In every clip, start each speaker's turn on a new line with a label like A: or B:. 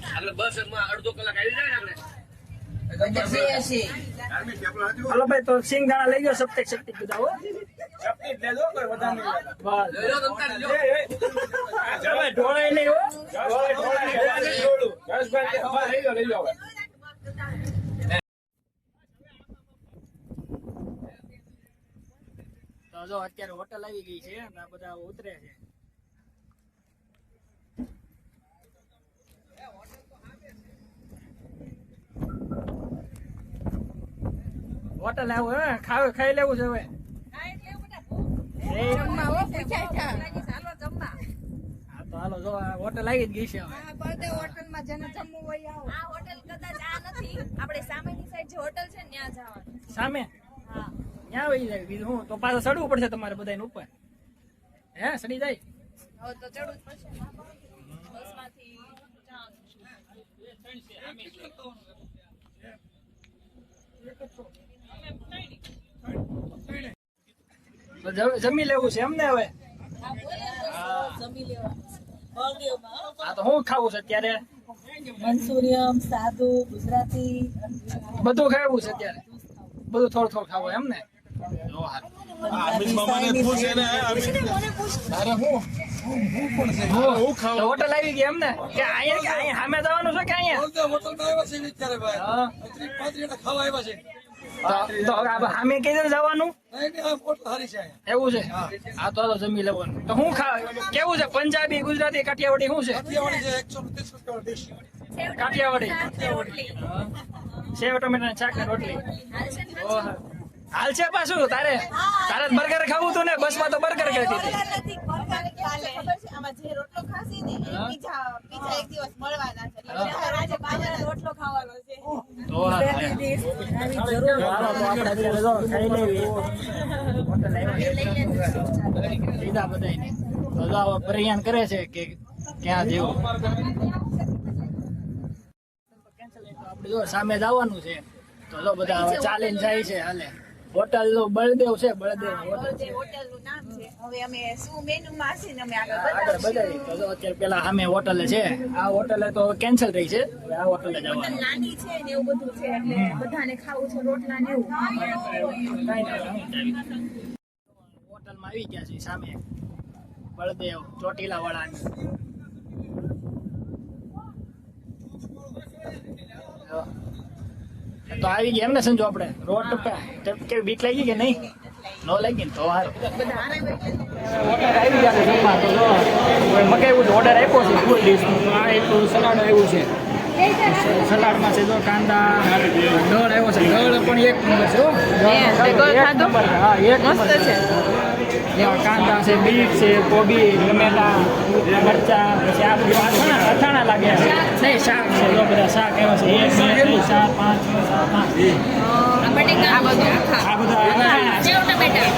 A: આપણે બસ અડધો કલાક આવી જાય ને
B: હાલો ભાઈ તો સિંગદાણા લઈ ગયો સપ્તક શક્તિ બધા હો ઢોળાઈ નહીં હો તો જો અત્યારે હોટલ આવી ગઈ છે આ બધા ઉતરે છે હોટલ આવું હે ખાઈ લેવું છે હવે હા તો હાલો જો હોટલ આવી જ ગઈ છે હવે
C: હોટલમાં જેને જમવું હોય આવો. આ હોટલ કદાચ આ નથી, આપણે સામેની સાઈડ જે હોટલ છે ને ત્યાં જવાનું.
B: સામે
C: હા
B: ત્યાં વહી જાય બીજું હું તો પાછા ચડવું પડશે તમારે બધાને ઉપર હે ચડી જાય
C: હવે તો ચડવું જ પડશે બસમાંથી
B: જમી લેવું છે એમને હવે
C: જમી લેવા
B: હા તો હું ખાવું છે અત્યારે
C: મંચુરિયમ સાદુ ગુજરાતી
B: બધું ખાવું છે અત્યારે બધું થોડું થોડું ખાવું એમ ને હોટલ આવી ગઈ એમ ને કે અહીંયા સામે જવાનું છે કે અહીંયા તો સામે કઈ રીતે જવાનું એવું છે હા તો જમી લેવાનું તો હું કેવું છે પંજાબી ગુજરાતી કાઠિયાવાડી શું છે કાઠિયાવાડી સેવ ટમેટા શાક ને રોટલી હાલ છે પાછું તારે બર્ગર ખાવું હતું ને બસ માં તો બર્ગર ખાતી હતી
C: આમાં જે રોટલો ખાશે ને પીઝા એક દિવસ મળવાના છે એટલે આજે બાજરા રોટલો ખાવાનો છે
B: તો ખાઈ લેવી હોટલ લીધા બધાને તો પ્રયાણ કરે છે કે ક્યાં જેવું આપણે જો સામે જવાનું છે તો જો બધા ચાલીને જાય છે હાલે હોટલ નું બળદેવ છે બળદેવ હોટલ
C: નું નામ છે હવે અમે શું મેનુ માં છે ને અમે આગળ
B: બધાય તો જો અત્યારે પેલા સામે હોટલ છે આ હોટલ તો કેન્સલ થઈ છે હવે આ હોટલે જવાનું
C: નાની છે ને એવું બધું છે એટલે બધાને ખાવું છે રોટલા ને એવું
B: હોટલમાં આવી ગયા છે સામે બળદેવ ચોટીલા વાળાની તો આવી ગયા એમ ને સંજો આપણે રોડ કે બીક લાગી કે નહીં નો લાગી ને તો સારું ઓર્ડર આવી ગયા છે જમવા તો મગાવ્યું છે ઓર્ડર આપ્યો છે ફૂલ ડીશનું તો આ એક સલાડ આવ્યું છે સલાડમાં છે જો કાંદા ગળ આવ્યો છે ગળ પણ એક નંબર છે હા એક મસ્ત છે કાંદા છે બીટ છે કોબી ટમેટા મરચા પછી આ બધી અથાણા લાગ્યા છે નહીં શાક છે જો બધા શાક એવા છે 1 2 3 4 5 6 7 આ બધા
C: સેવ ટમેટા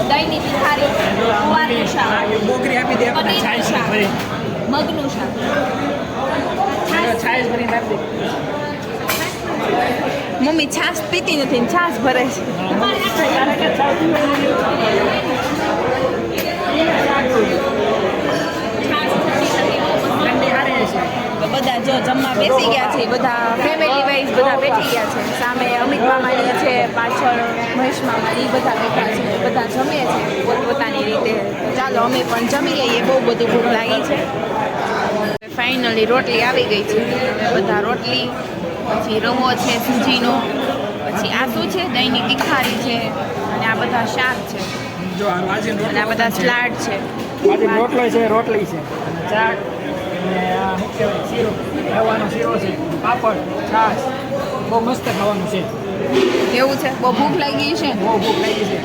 C: દહીંની તિખારી ગુવારનું શાક
B: બોકરી આપી દે આપણે છાશ ભરી
C: મગનું શાક
B: છાશ ભરી નાખી
C: મમ્મી છાશ પીતી નથી ને છાશ ભરે છે બધા જો જમવા બેસી ગયા છે બધા ફેમિલી વાઇઝ બધા બેઠી ગયા છે સામે અમિત મામાની છે પાછળ મહેશ મામાની બધા બેઠા છે બધા જમે છે પોતપોતાની રીતે ચાલો અમે પણ જમી લઈએ બહુ બધું ભૂખ લાગી છે ફાઇનલી રોટલી આવી ગઈ છે બધા રોટલી પછી રવો છે સૂજીનો પછી આ શું છે દહીંની તિખારી છે અને આ બધા શાક છે અને આ બધા સલાડ છે
B: રોટલો છે રોટલી છે ચાક અને આ શું કહેવાય શીરો ખાવાનો શીરો છે પાપડ છાશ બહુ મસ્ત ખાવાનું છે
C: એવું છે બહુ ભૂખ લાગી છે
B: બહુ ભૂખ લાગી છે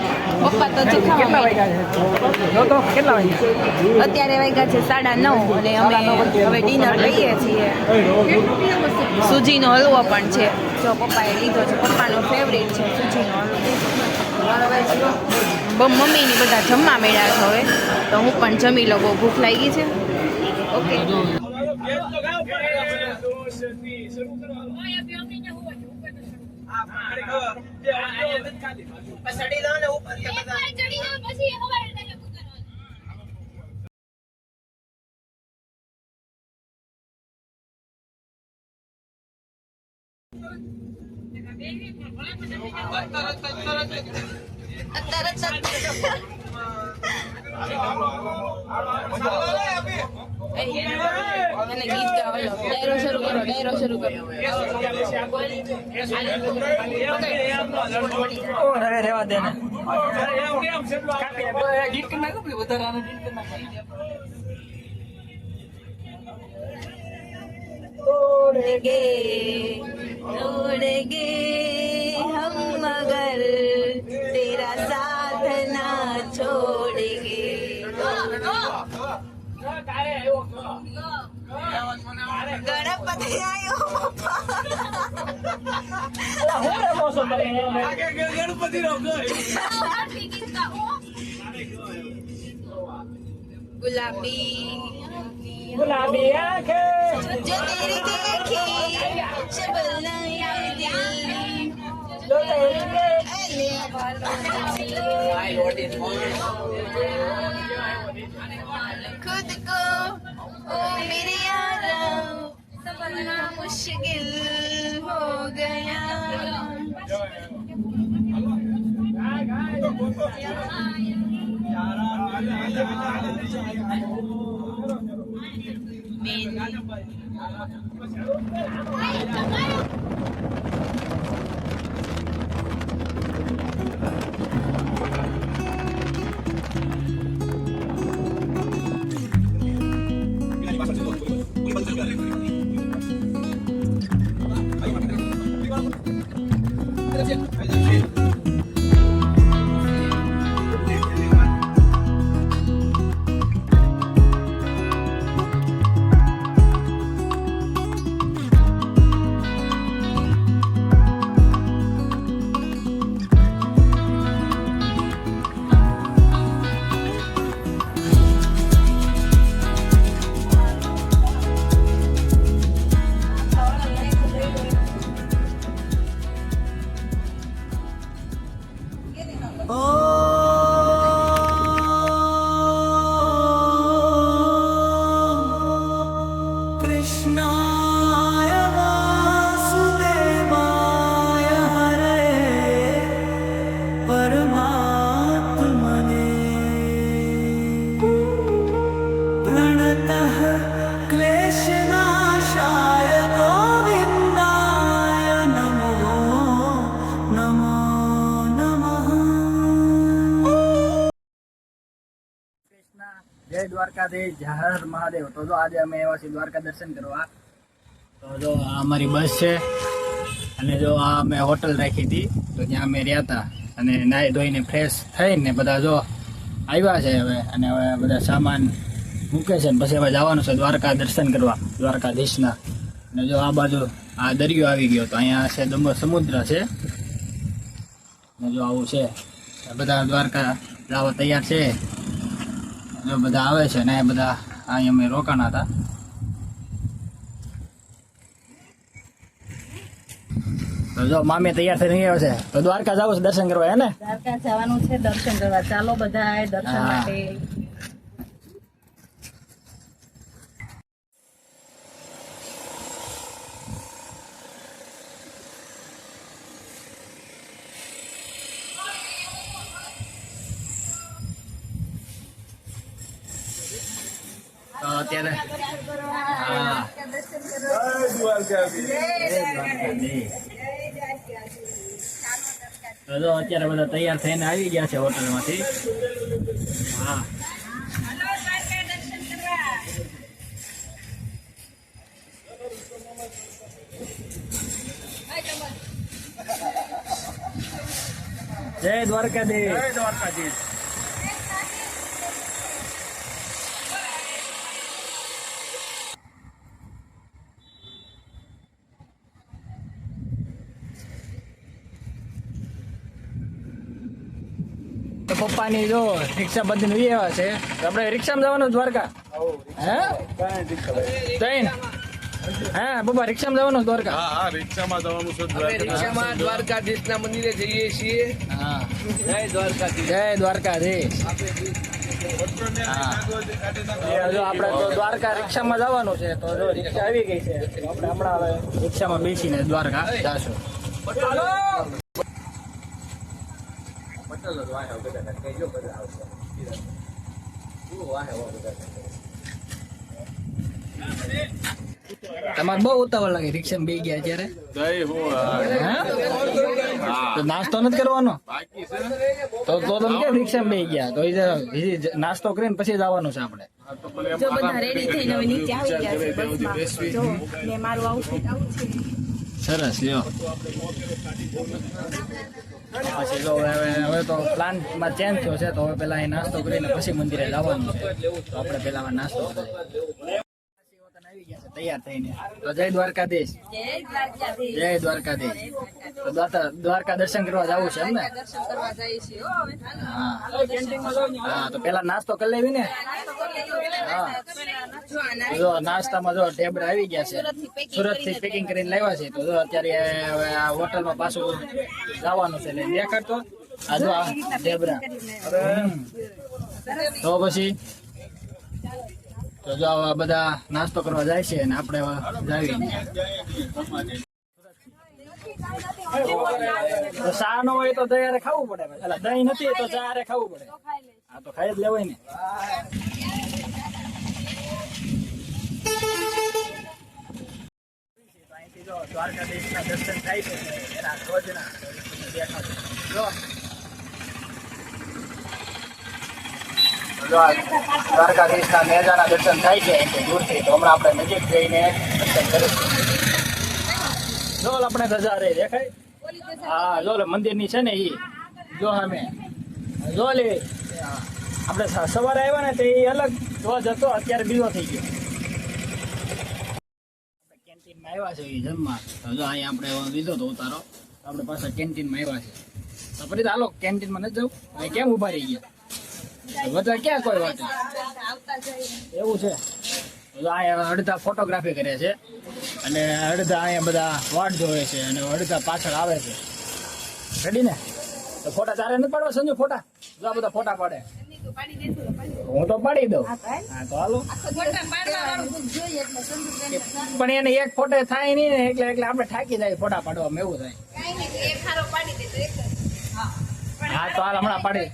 C: પપ્પા તો
B: કેટલા વાગ્યા છે જો તો કેટલા વાગ્યા
C: અત્યારે વાગ્યા છે 9:30 અને અમે હવે ડિનર લઈએ છીએ સૂજીનો હલવો પણ છે જો પપ્પાએ લીધો છે પપ્પાનો ફેવરિટ છે સૂજીનો હલવો મમ્મીની બધા જમવા મળ્યા છે હવે તો હું પણ જમી લઉં બહુ ભૂખ લાગી છે ઓકે એને ગીત ગાવાનો ડાયરો શરૂ કરો
B: ઓ હવે રહેવા દે ને ગીત કરી નાખો ભાઈ વધારાનું ગીત કરી નાખો
C: तोड़ेंगे हम मगर तेरा साथ ना छोड़ेंगे गणपति आयो
B: गुलाबी आंखें
C: जो तेरी देखी शबनम ये दिल
B: जो तेरी
C: खुद को ओ मेरे यारा संभलना मुश्किल हो गया
B: જય દ્વારકાધીશ, જય હર મહાદેવ. તો જો આજે અમે આવ્યા છીએ દ્વારકા દર્શન કરવા. તો જો આ અમારી બસ છે અને જો આ અમે હોટલ રાખી હતી તો ત્યાં અમે રહ્યા હતા અને નાહી ધોઈને ફ્રેશ થઈને બધા જો આવ્યા છે હવે અને હવે બધા સામાન મૂકે છે ને પછી હવે જવાનું છે દ્વારકા દર્શન કરવા દ્વારકાધીશના. અને જો આ બાજુ આ દરિયો આવી ગયો તો અહીંયા છે સમુદ્ર છે ને જો આવું છે બધા દ્વારકા જવા તૈયાર છે. જો બધા આવે છે ને બધા અહીં અમે રોકાણા હતા. તો જો મામી તૈયાર થઈને આવ્યો છે તો દ્વારકા જવું છે દર્શન કરવા હે ને?
C: દ્વારકા જવાનું છે દર્શન કરવા. ચાલો બધા દર્શન માટે.
B: તો અત્યારે હા તો જો અત્યારે બધા તૈયાર થઈને આવી ગયા છે હોટલમાંથી. હા જય દ્વારકાધીશ. જય દ્વારકાધીશ. તો પપ્પાની જો રિક્ષા બધી આવ્યા છે તો આપણે રિક્ષામાં જવાનું દ્વારકા હે ટ્રેન હા પપ્પા રિક્ષામાં જવાનું દ્વારકા?
D: હા રિક્ષામાં જવાનું છે
A: રિક્ષામાં દ્વારકાધીશના મંદિરે જઈએ છીએ.
B: હા
A: જય દ્વારકાધીશ.
B: જય દ્વારકાધીશ. જો આપણે તો દ્વારકા રિક્ષામાં જવાનું છે, તો જો રિક્ષા આવી ગઈ છે, તો આપણે હમણાં હવે રિક્ષામાં બેસીને દ્વારકા જાશું. તમારે બહુ ઉતાવળ લાગે રિક્ષામાં બેસી ગયા અત્યારે. તો નાસ્તો નથી કરવાનો તો તમે કેમ રિક્ષામાં બેસી ગયા? તો નાસ્તો કરીને પછી જવાનું છે આપણે.
C: જો બધા રેડી થઈને હવે નીચે આવી ગયા છે બસમાં. જો ને મારું આઉટફિટ આવું છે.
B: સરસ લ્યો. પછી જો હવે તો પ્લાનમાં ચેન્જ થયો છે, તો હવે પેલા અહીં નાસ્તો કરીને પછી મંદિરે જવાનું છે, તો આપણે પેલા નાસ્તો કરીએ. આવી ગયા છે તૈયાર થઈને. તો જય દ્વારકાધીશ. જય દ્વારકાધીશ. તો દ્વારકા દર્શન કરવા જવું છે એમ ને? હા, તો પેલા નાસ્તો કરી લેવી ને. હા, જો નાસ્તામાં જો ટેબરા આવી ગયા છે, સુરત થી પેકિંગ કરીને લાવ્યા છે. તો જો અત્યારે હવે આ હોટલમાં પાછું જવાનું છે, એટલે દેખાડતો આ જો આ ટેબરા. તો પછી તો જો આવા બધા નાસ્તો કરવા જાય છે, અને આપણે જાવી. તો ચા ન હોય તો દહીં ખાવું પડે, એટલે દહીં નથી તો ચા ખાવું પડે. હા, તો ખાઈ જ લેવાય ને. દ્વારકાધીશના દર્શન થાય છે એના રોજના દ્વારકાધીશના નેજાના દર્શન થાય છે દૂરથી. તો હમણાં આપણે નજીક જઈને દર્શન કરીશું. જો આપણે ધજા રે દેખાય. હા, જો મંદિરની છે ને એ જો અમે જો લે આપણે સવારે આવ્યા ને તે અલગ ધ્વજ હતો, અત્યારે બીજો થઈ ગયો. કેન્ટીનમાં આવ્યા છે એ જમવા. તો જો અહીંયા આપણે લીધો તો ઉતારો, આપણે પાછા કેન્ટીનમાં આવ્યા છે. તો ફરી હાલો કેન્ટીનમાં નથી જવું, કેમ ઉભા રહી ગયા? બધા ક્યાં કોઈ વાત એવું છે. અહીંયા અડધા ફોટોગ્રાફી કરે છે, અને અડધા અહીંયા બધા વાટ જોવે છે, અને અડધા પાછળ આવે છે. રેડી ને? તો ફોટા તારે નથી પાડવા સંજુ? ફોટા જો આ બધા ફોટા પાડે. હું તો પાડી દઉં. હા, તો હાલો. પણ એને એક ફોટો થાય નહીં ને, એટલે આપણે થાકી જાય ફોટા પાડવામાં, એવું થાય. હા, તો હાલ હમણાં પાડી.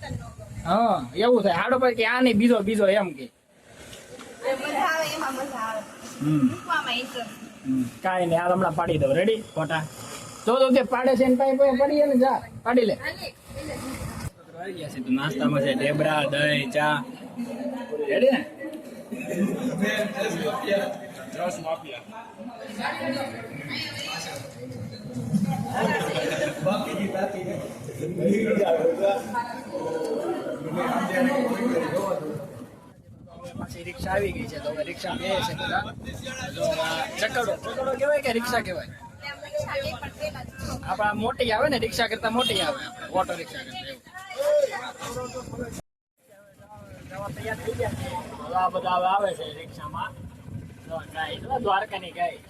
B: હા, એવું થાય. હાડો પર કે આ નહીં બીજો એમ કે કાંઈ નહીં, હાલ હમણાં પાડી દઉં. રેડી? ફોટા તો તે પાડે છે ને પડી ને, જા પાડી લે. આવી ગયા છે તો નાસ્તામાં છે ઢેબરા, દહીં, ચા. રેડી ને? પાછી રિક્ષા આવી ગઈ છે, તો હવે રિક્ષા બે છે બધા. ચકડો કહેવાય કે રિક્ષા કહેવાય? આપણા મોટી આવે ને, રિક્ષા કરતા મોટી આવે, ઓટો રિક્ષા કરતા. તૈયાર થઈ ગયા. આ બધા હવે આવે છે રિક્ષામાં. દ્વારકાની ગાય.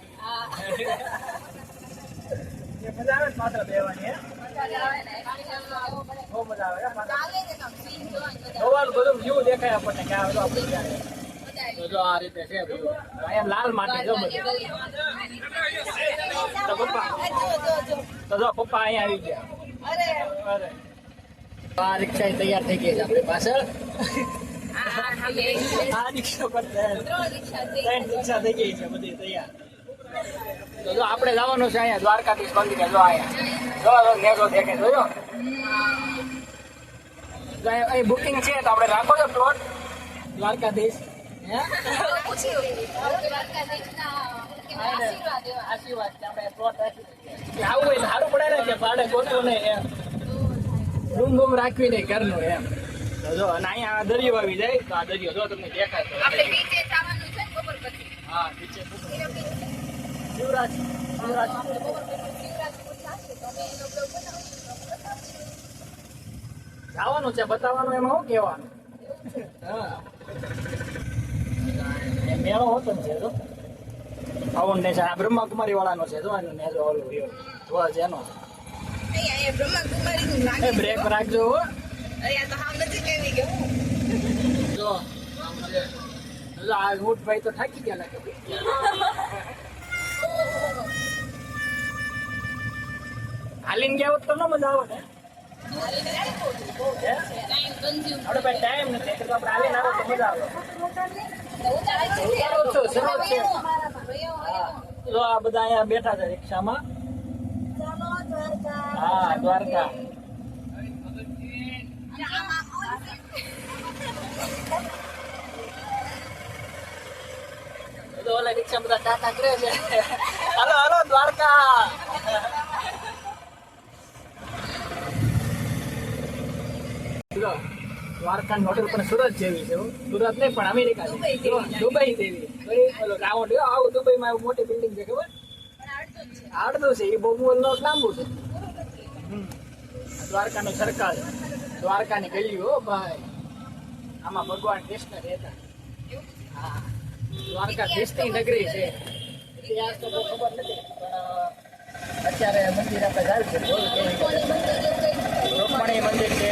B: મજા આવે માત્ર બેવાની. બહુ મજા આવે. બધું વ્યૂ દેખાય આપણને કે આપણે ત્યારે. તો જો આ રીતે છે અહીંયા લાલ માટી. જો તો પપ્પા અહીંયા આવી ગયા. અરે આ રિક્ષા તૈયાર થઈ ગઈ છે આપણી પાછળ. આ રિક્ષા પર રિક્ષા થઈ ગઈ છે બધી તૈયાર. તો જો આપણે જવાનું છે અહીંયા દ્વારકાધીશ મંદિરે. જો અહીંયા જો નેજો દેખે જોયો. અહીં બુકિંગ છે તો આપણે રાખો છો પ્લોટ દ્વારકાધીશ. આશીર્વાદ છે આપણે પ્લોટ રાખી. આવું હોય સારું પડે ને કે ભાડે ગોતવું નહીં એમ, રૂમ બૂમ રાખવી નહીં ઘરનું એમ. જો અને અહીંયા દરિયો આવી જાય તો આ દરિયો જો તમને દેખાય તો આપણે નીચે જવાનું છે બપોર પછી. હા, નીચે શિવરાજ જવાનું છે, બતાવવાનું. એમાં શું કહેવાનું? હા, મેળો હોતો ને છે જો ફાઉન્ડેશન. આ બ્રહ્માકુમારી વાળાનો છે. જો એનો નેજો ઓલું જોવા છે એનો. બ્રેક રાખજો. જો આ ઊંટભાઈ તો થાકી ગયા લાગે. હાલીને ગયા હોત તો ન મજા આવે ને. આપણે ભાઈ ટાઈમ નથી એટલે આપણે હાલીને આવે તો મજા આવે. સરસ છે. જો આ બધા અહીંયા બેઠા છે રિક્ષામાં. હા દ્વારકા. તો ઓલા રિક્ષા બધા ટાટા કરે છે. હાલો હાલો દ્વારકા. દ્વારકા હોટેલ પણ સુરત જેવી છે. સુરત નહીં પણ અમેરિકા દુબઈ જેવી. રાઉન્ડ આવું દુબઈમાં એવું મોટી બિલ્ડિંગ છે ખબર. અડધું છે એ બહુ લાંબુ છે. દ્વારકાનું સર્કલ, દ્વારકાની ગલીઓ ભાઈ. આમાં ભગવાન કૃષ્ણ રહેતા. હા દ્વારકા ખ્રિસ્તી નગરી છે. ઇતિહાસ તો બહુ ખબર નથી પણ અત્યારે મંદિર આપણે જાય છે. રૂકમણી મંદિર છે,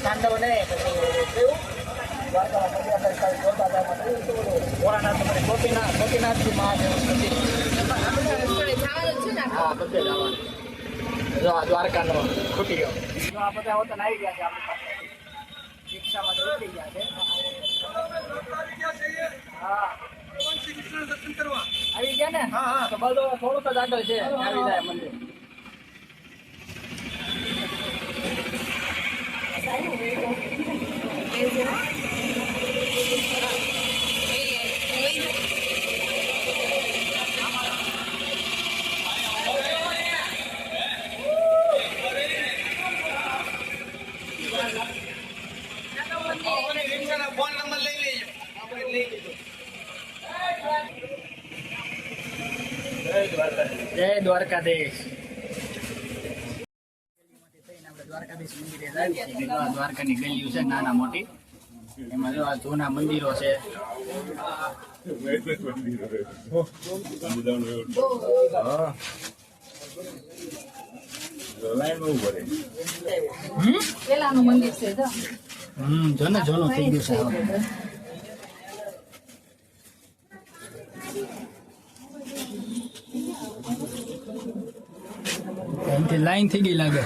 B: પાંડવ ને ગોપીનાથજી મહાદેવ મંદિર. હા બધે જવાનું. જો આ દ્વારકાનો ખૂટી ગયો. જો આ બધા વતન આવી ગયા છે આપણી પાસે. રિક્ષામાં ઉતરી ગયા છે. હા આવી ગયા ને. હા તો બધો થોડુંક જ આગળ છે. આવી જાય મંદિર.
A: ફોન નંબર લઈ લેજો.
B: જય દ્વારકાધીશ. દ્વારકાધીશ મંદિરે જાય છે. દ્વારકાની ગલીઓ છે નાના મોટી. એમાં જો આ જૂના મંદિરો છે.
C: પેલાનું મંદિર છે જો.
B: જોને જોનું થઈ ગયું છે. અહીંથી લાઈન થઈ ગઈ લાગે.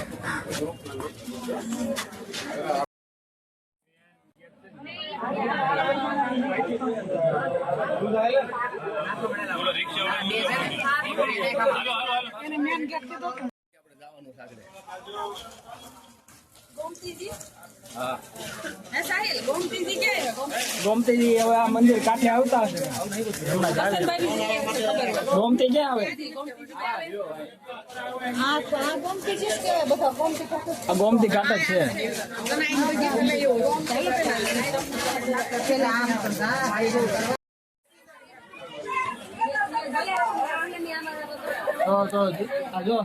B: ગોમતીજી હવે આ મંદિર કાંઠે આવતા હશે. ગોમતી ક્યાં આવે? આ ગોમતી ઘાટ જ છે. તો આ જો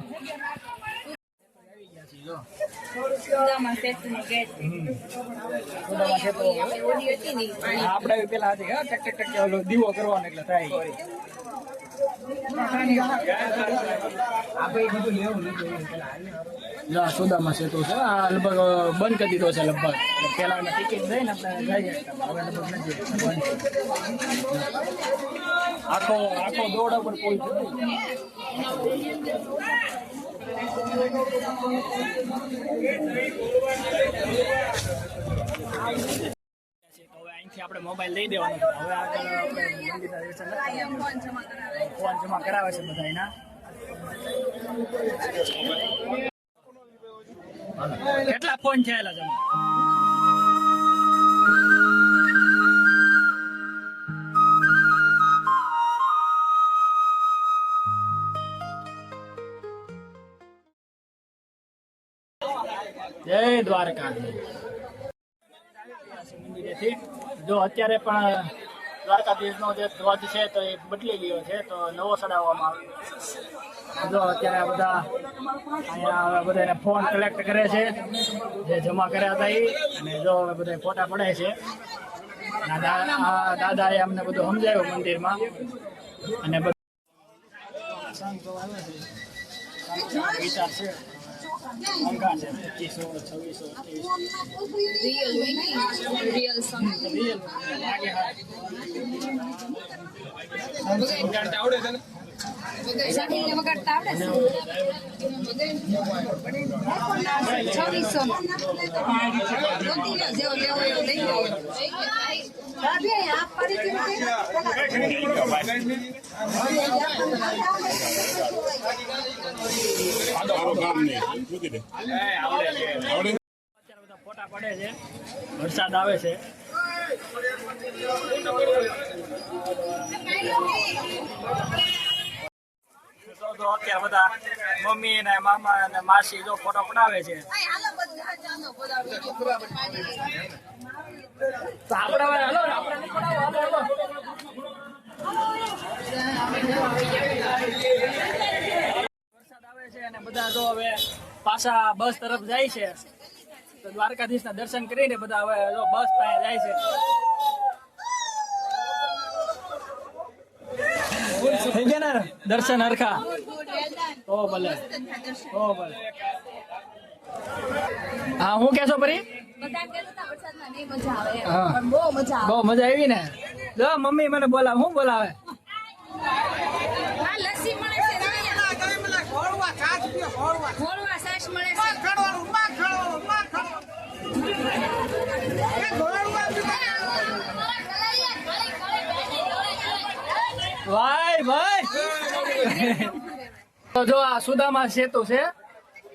B: આપણે પેલા હતી ટક ટક ટક દીવો કરવાનો એટલે થાય. સુદામા સેતુ છે. આ લગભગ બંધ કરી દીધો છે. લગભગ પેલા ટિકિટ દઈ ને આપણે જઈએ. હવે લગભગ નથી બંધ. આખો દોડા પર પુલ છે. અહીંથી આપણે મોબાઈલ લઈ દેવાનો. હવે આગળ ફોન જમા કરાવે છે બધા એના. કેટલા ફોન થયેલા જમા? જય દ્વારકા. જો અત્યારે પણ દ્વારકાધીશનો જે ધ્વજ છે તો એ બદલી ગયો છે. તો નવો ચડાવવામાં આવ્યો. જો અત્યારે આ બધા અહીંયા બધાને ફોન કલેક્ટ કરે છે જે જમા કર્યા હતા એ. અને જો હવે બધા ફોટા પડાય છે. દાદાએ અમને બધું સમજાવ્યું મંદિરમાં. અને વિચાર છે મોંઘા છે 2500, 2600,
C: રિયલ સોંગ
B: રિયલ લાગે
A: આવડે છે ને
C: સાડીને વગાડતા આવડે છે 2600 જેવો લેવો એવો લઈ લો
B: અત્યારે બધા ફોટા પડે છે વરસાદ આવે છે તો અત્યારે બધા મમ્મી ને મામા અને માસી જો ફોટો પડાવે છે તો આપણે હવે હાલો આપણે નહીં પડાવો, હાલો, હાલો. વરસાદ આવે છે અને બધા જો હવે પાછા બસ તરફ જાય છે તો દ્વારકાધીશના દર્શન કરીને બધા હવે જો બસ પાસે જાય છે થઈ ગયા ને દર્શન હરખા ઓ ભલે હા હું કેશો પરી
C: બધા કહેતા વરસાદમાં નહીં મજા આવે
B: હા.
C: પણ બહુ મજા આવે
B: બહુ મજા આવી ને જો મમ્મી મને બોલાવે હું બોલાવે
C: આ લસ્સી મળે છે ઘોળવા છાશ મળે છે
B: ભાઈ તો જો આ સુદામા સેતુ છે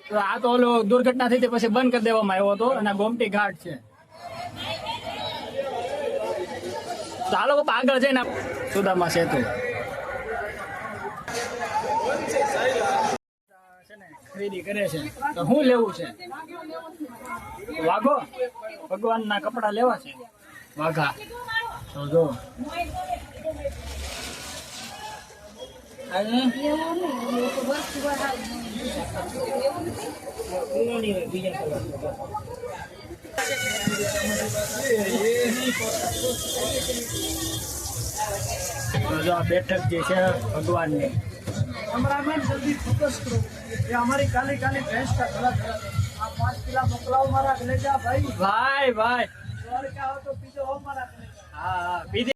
B: તો આ તો ઓલો દુર્ઘટના થઈ હતી પછી બંધ કરી દેવામાં આવ્યો હતો અને આ ગોમતી ઘાટ છે તો આ લોકો આગળ જઈને સુદામા સેતુ છે ને ખરીદી કરે છે તો શું લેવું છે વાઘો ભગવાનના કપડા લેવા છે વાઘા તો જો જો આ બેઠક જે છે ભગવાનની
D: कैमरामैन जल्दी फोकस करो ये हमारी काली काली भैंस का गला खड़ा है आप 5 किलो मोकलाओ मारा ले जा भाई
B: ભાઈ ભાઈ
D: और क्या हो तो पीछे हो मारा
B: હા પીધી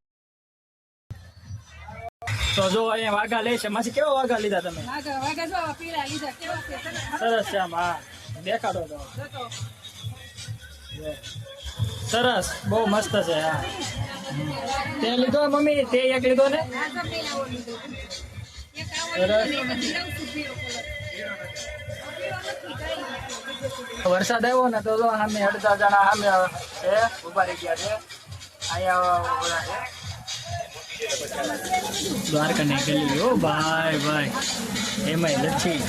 B: તો જો અહીંયા વાઘા લે છે માસી કેવા વાઘા લીધા તમે
C: વાગા જો પીળા લીધા કેવા છે
B: સરસ છે આમ હા દેખાડો તો સરસ બહુ મસ્ત છે હા તે લીધો મમ્મી તે એક લીધો ને વરસાદ આવ્યો ને તો જો સામે અડધા જણા સામે છે ઉભા રહી ગયા છે અહીંયા ઉભા છે દ્વારકાની ગલી ઓ ભાઈ ભાઈ એમાંય લચ્છી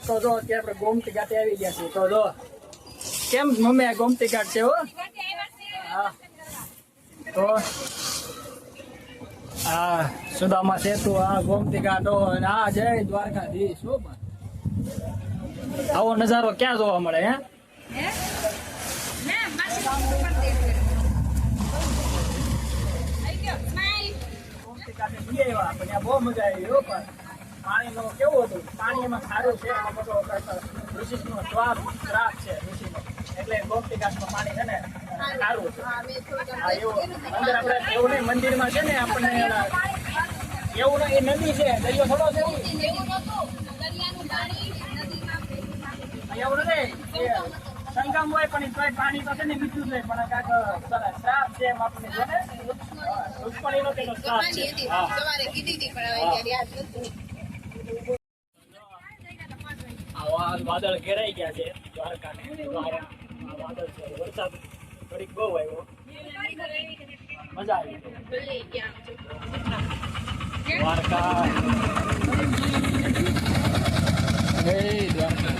B: તો જો અત્યારે આપણે ગોમતી ઘાટે આવી ગયા છીએ તો જો કેમ મમ્મી આ ગોમતી ઘાટ છે હો હા તો હા સુદામા સેતુ આ ગોમતી ઘાટો અને આ જય દ્વારકાધીશ હો પણ આવો નજારો ક્યાં જોવા મળે હે ગોમતી ઘાટે જઈ આવ્યા પણ ત્યાં બહુ મજા આવી હો પણ પાણીનો કેવું હતું પાણી એમાં સારું છે એમાં બધો ઋષિનો શ્રાપ છે ઋષિનો એટલે ગોમતી ઘાટમાં પાણી છે ને સારું છે હા એવું અંદર આપણે એવું નહીં મંદિરમાં છે ને આપણને એવું નહીં એ નદી છે દરિયો થોડો છે એવું નથી સંગમ હોય પણ તોય પાણી તો છે ને મીઠું છે પણ કાંઈક શ્રાપ છે એમ આપણને છે ને દુશ્મનીનો તેનો શ્રાપ છે હા આ વાદળ ઘેરાઈ ગયા છે દ્વારકાને વાદળ છે વરસાદ થોડીક બહુ આવ્યો મજા આવી દ્વારકા હે દ્વારકા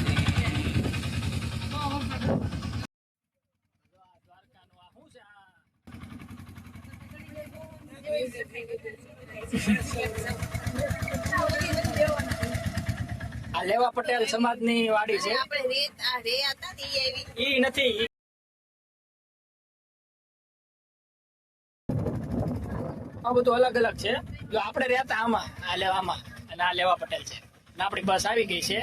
B: દ્વારકાનું આ શું છે આ લેવા પટેલ સમાજની વાડી છે
C: આપણે રે હતા
B: ઈ નથી આ બધું અલગ અલગ છે. જો આપણે રહેતા આમાં, આ લેવામાં અને આ લેવા પટેલ છે. અને આપણી બસ આવી ગઈ છે.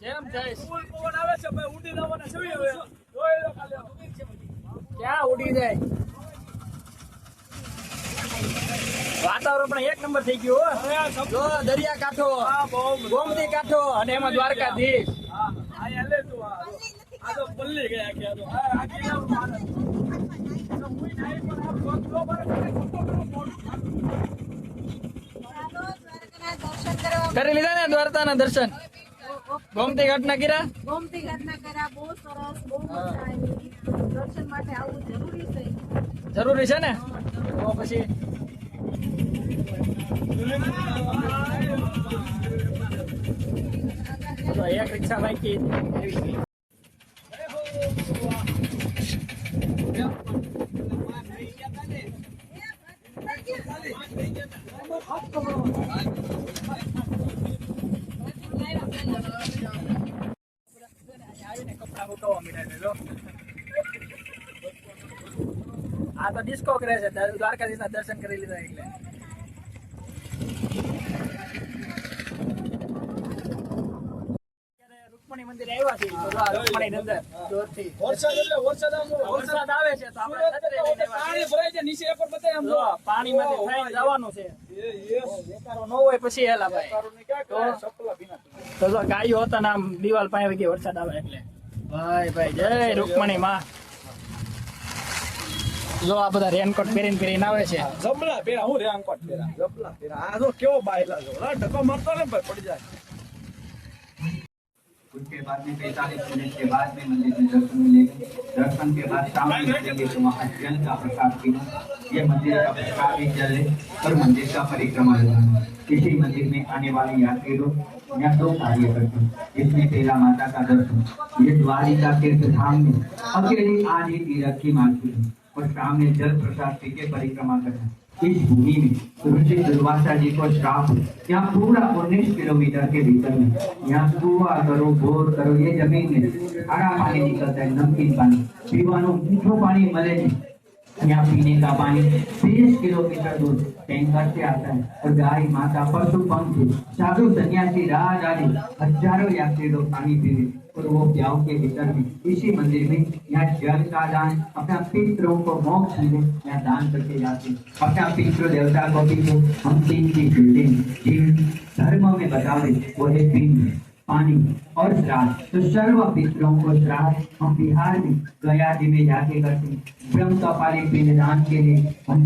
B: કેમ જઈશ?
D: પવન આવે છે ભાઈ, ઉડી જવાના છે હવે. જોઈ લો ખાલી.
B: ક્યાં ઉડી જાય? વાતાવરણ પણ એક નંબર થઈ ગયું હો. જો દરિયા કાંઠો, ગોમતી કાંઠો અને એમાં દ્વારકાધીશ.
D: આ લે તું આ તો પલ્લી ગયા કે આ તો આ ગીલા મારે તો કોઈ નહીં પણ આ ફોટો પર
B: કરી લીધા ને દ્વારકાના દર્શન? ગોમતી ઘાટના કર્યા?
C: ગોમતી ઘાટના કર્યા, બહુ સરસ, બહુ મજા આવી. દર્શન માટે આવવું જરૂરી છે.
B: જરૂરી છે ને? તો પછી તો એક રિક્ષા બાકી આવી ગઈ. આ તો ડિસ્કો કરે છે, દ્વારકાધીશ ના દર્શન કરી લીધા એટલે. રૂકમણી મંદિરે આવ્યા છે. રૂકમણી અંદર જોરથી
D: વરસાદ એટલે વરસાદ
B: વરસાદ આવે છે તો આપણે છત્રી લઈને
D: પાણી ભરાય છે નીચે એકવાર બતાય આમ
B: જો પાણીમાંથી થઈને જવાનું છે. દેખાડો ન હોય પછી હેલા ભાઈ. તો જો ગાયો હતા ને આમ દિવાલ પાસે આવી ગઈ વરસાદ આવે એટલે. ભાઈ જય રૂકમણી માં. જો આ બધા રેનકોટ પહેરીને આવે છે.
D: જબલા પેરા હું રેનકોટ પેરા જબલા પેરા આ જો કેવો બાયલા જો ઢકો મારતો ને ભાઈ પડી જાય.
E: उसके बाद में 45 मिनट के बाद में मंदिर में दर्शन मिलेगा। दर्शन के बाद शाम में मिलेंगे तो वहाँ जल का प्रसाद पीना, ये मंदिर का प्रसाद भी जल है और मंदिर का परिक्रमा लगाना। किसी मंदिर में आने वाले यात्री लोग यहाँ 2 कार्य करते हैं, इसमें पहला माता का दर्शन, ये द्वारिका तीर्थ धाम में अकेली आधी तीर्थ की मालकी है और सामने जल प्रसाद पी के परिक्रमा करना। इस भूमि में ऋषि दुर्वासा जी को श्राप है। यहाँ पूरा 19 किलोमीटर के भीतर में यहाँ कुआ करो, बोर करो, ये जमीन में खारा पानी निकलता है, नमकीन पानी, पीवानो मीठो पानी मिले नहीं। यहाँ पीने का पानी 30 किलोमीटर दूर टैंकर से आता है और गाय माता पशु पंखी साधु सन्यासी राज आदि हजारों यात्री लोग पानी पीते और वो प्याव के भीतर में इसी मंदिर में यहाँ जल का दान अपना पितरों को मोक्ष मिले यहाँ दान करके जाते हैं। अपना पितृ देवता को भी तो हम 3 की बिल्डिंग धर्म में बतावे वो है पिंड, पानी और श्राद्ध। तो सर्व पितरों को श्राद्ध हम बिहार में गयाजी में जाके करते हैं। ब्रह्म कपाली पिंड दान के लिए हम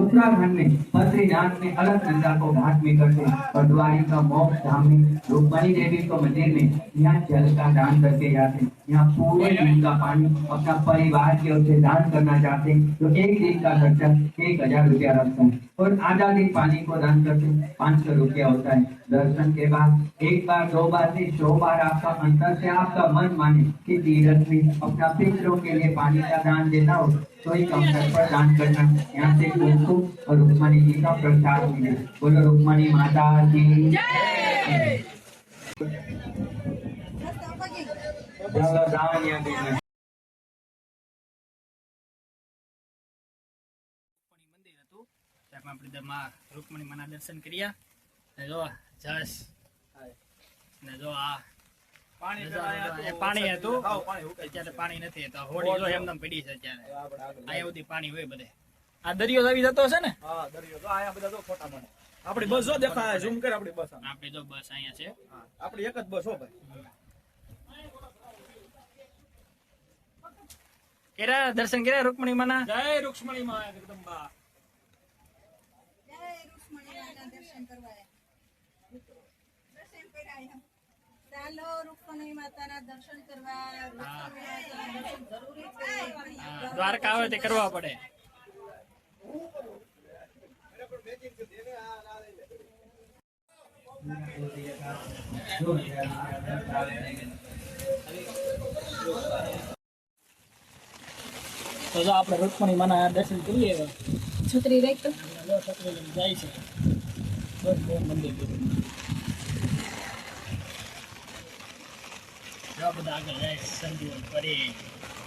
E: उत्तराखंड में बद्रीनाथ में अलकनंदा को घाट में करते हैं और द्वारिका मोक्ष धाम में रुक्मणी देवी को मंदिर में यहाँ जल का दान करके जाते हैं। यहाँ पूरे दिन का पानी अपना परिवार की ओर से दान करना चाहते हैं तो 1 दिन का खर्चा 1000 रुपया रखता है और आधा दिन पानी को दान करते हैं 500 रुपया होता है। दर्शन के बाद 1 बार 2 बार से 100 बार आपका अंतर से आपका मन माने कि तीर्थ में अपना पितरों के लिए पानी का दान देना हो तो एक अवसर पर दान करना। यहाँ से कुमकुम और रुक्मणी जी का प्रसाद मिले। बोलो रुक्मणी माता की
B: મંદિર હતું ત્યાં આપણે રૂકમણી માના દર્શન કર્યા. જો જસ ને જો આ પાણી હતું, અત્યારે પાણી નથી તો હોડી જો એમનેમ પડી છે અત્યારે. અહીંયા સુધી પાણી હોય બધે. આ દરિયો આવી જતો હશે ને?
D: હા દરિયો તો આયા બધા જો ફોટા મને આપણી બસ જો દેખાય ઝૂમ કર આપણી બસ
B: આપણી જો બસ અહીંયા છે.
D: આપણી એક જ બસ હો ભાઈ.
B: કર્યા દર્શન કર્યા રૂકમણી માના?
D: જય રૂક્ષ્મણી માં જગદંબા.
C: ચાલો રૂકમણી માતાના દર્શન કરવા. જરૂરી છે.
B: દ્વારકા આવે તે કરવા પડે. તો જો આપણે રૂકમણી માના દર્શન કરીએ.
C: છત્રી રાખ
B: જાય છે બસ મંદિર બધા આગળ જાય સંજીવન કરે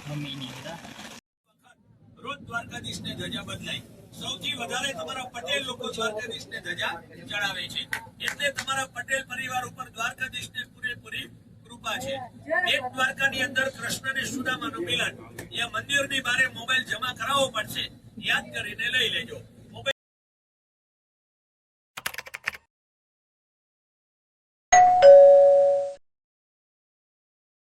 B: મમ્મીની બધા
F: દ્વારકાધીશને ધજા બદલાય. સૌથી વધારે તમારા પટેલ લોકો દ્વારકાધીશને ધજા ચડાવે છે. એટલે તમારા પટેલ પરિવાર ઉપર દ્વારકાધીશને પૂરેપૂરી કૃપા છે. બેટ દ્વારકાની અંદર કૃષ્ણ અને સુદામાનું મિલન. એ મંદિરની બારે મોબાઈલ જમા કરાવવો પડશે, યાદ કરીને લઈ લેજો.